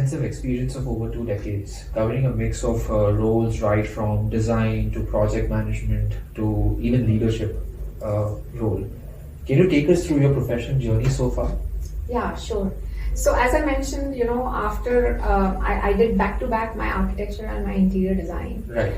extensive experience of over 2 decades, covering a mix of roles right from design to project management to even leadership role. Can you take us through your professional journey so far? Yeah, sure. So as I mentioned, after I did back-to-back my architecture and my interior design. Right.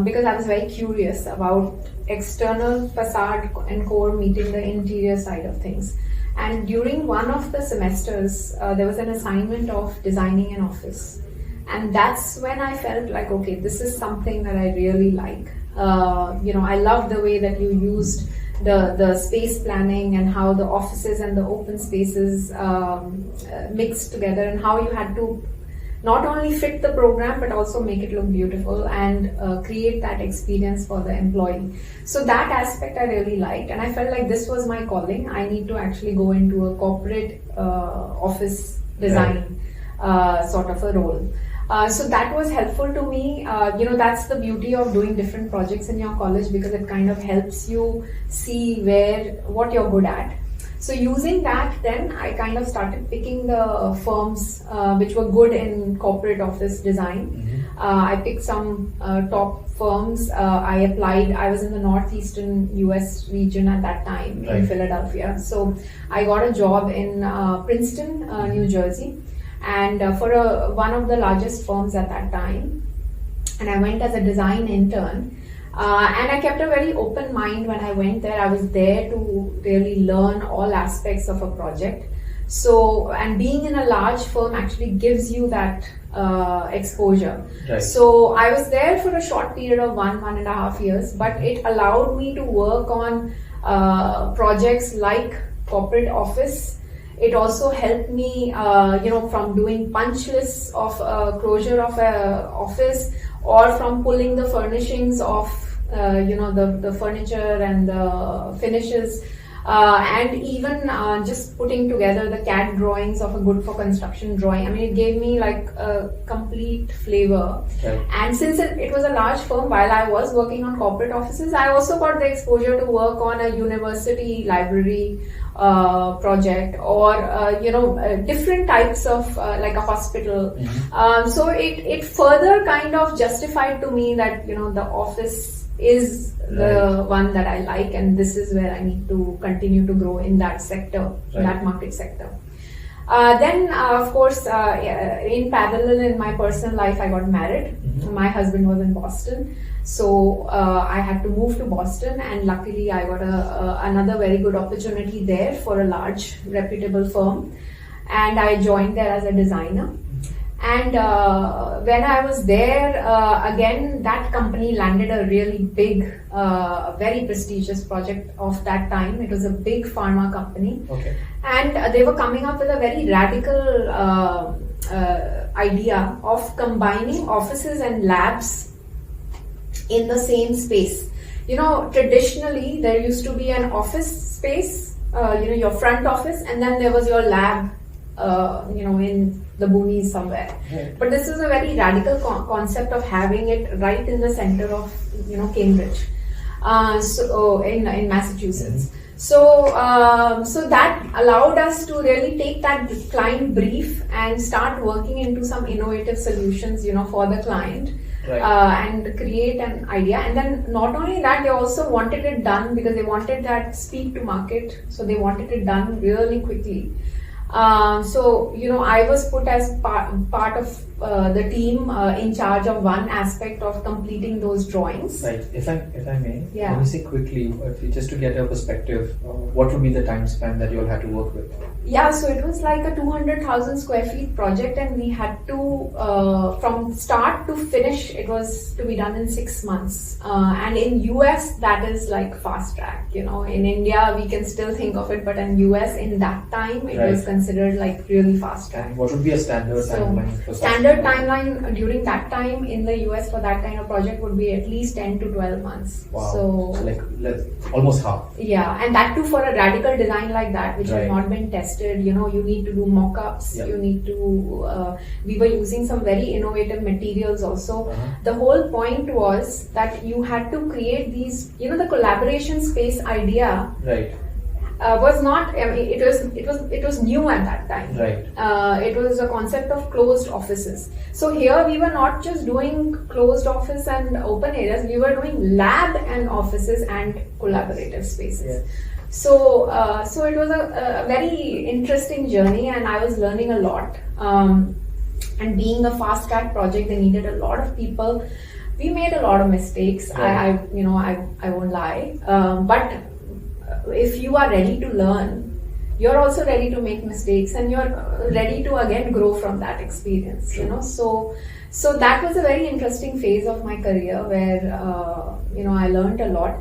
Because I was very curious about external facade and core meeting the interior side of things. And during one of the semesters, there was an assignment of designing an office. And that's when I felt like, okay, this is something that I really like. I love the way that you used the space planning and how the offices and the open spaces mixed together, and how you had to not only fit the program but also make it look beautiful and create that experience for the employee. So that aspect I really liked, and I felt like this was my calling. I need to actually go into a corporate office design sort of a role. So that was helpful to me. That's the beauty of doing different projects in your college, because it kind of helps you see what you're good at. So using that, then I kind of started picking the firms which were good in corporate office design. Mm-hmm. I picked some top firms. I applied. I was in the northeastern US region at that time, in Philadelphia. So I got a job in Princeton, New Jersey, and for one of the largest firms at that time. And I went as a design intern. And I kept a very open mind when I went there. I was there to really learn all aspects of a project. So, and being in a large firm actually gives you that exposure. Right. So I was there for a short period of 1.5 years, but it allowed me to work on projects like corporate office. It also helped me, from doing punch lists of closure of an office, or from pulling the furnishings of the furniture and the finishes, and even just putting together the CAD drawings of a good for construction drawing. I mean, it gave me like a complete flavor. Okay. And since it was a large firm, while I was working on corporate offices, I also got the exposure to work on a university library project, or different types of like a hospital. Mm-hmm. So it further kind of justified to me that the office is the one that I like, and this is where I need to continue to grow in that sector, that market sector. Then of course, in parallel in my personal life, I got married. Mm-hmm. My husband was in Boston, so I had to move to Boston, and luckily I got another very good opportunity there for a large reputable firm, and I joined there as a designer. And when I was there, again, that company landed a really big, very prestigious project of that time. It was a big pharma company. Okay. And they were coming up with a very radical idea of combining offices and labs in the same space. Traditionally, there used to be an office space, your front office, and then there was your lab, in the boonies somewhere. Right. But this is a very radical concept of having it right in the center of, Cambridge, in Massachusetts. Mm-hmm. So that allowed us to really take that client brief and start working into some innovative solutions, for the client. Right. And create an idea. And then not only that, they also wanted it done because they wanted that speed to market. So they wanted it done really quickly. I was put as part of the team in charge of one aspect of completing those drawings. Right. If I may, let me say quickly, just to get a perspective, what would be the time span that you all had to work with? Yeah, so it was like a 200,000 square feet project, and we had to, from start to finish, it was to be done in 6 months. And in US, that is like fast track. In India, we can still think of it, but in US, in that time, it was considered like really fast track. And what would be a standard timeline for standard timeline during that time in the US for that kind of project would be at least 10 to 12 months. Wow. So like almost half. Yeah, and that too for a radical design like that, which has not been tested. You need to do mock-ups. Yep. You need to. We were using some very innovative materials also. Uh-huh. The whole point was that you had to create these. The collaboration space idea. Right. was not. I mean, it was new at that time. Right. It was a concept of closed offices. So here we were not just doing closed office and open areas. We were doing lab and offices and collaborative spaces. Yeah. So it was a very interesting journey, and I was learning a lot. And being a fast track project, they needed a lot of people. We made a lot of mistakes. Right. I won't lie. But if you are ready to learn, you're also ready to make mistakes, and you're ready to again grow from that experience. True. So that was a very interesting phase of my career where I learned a lot.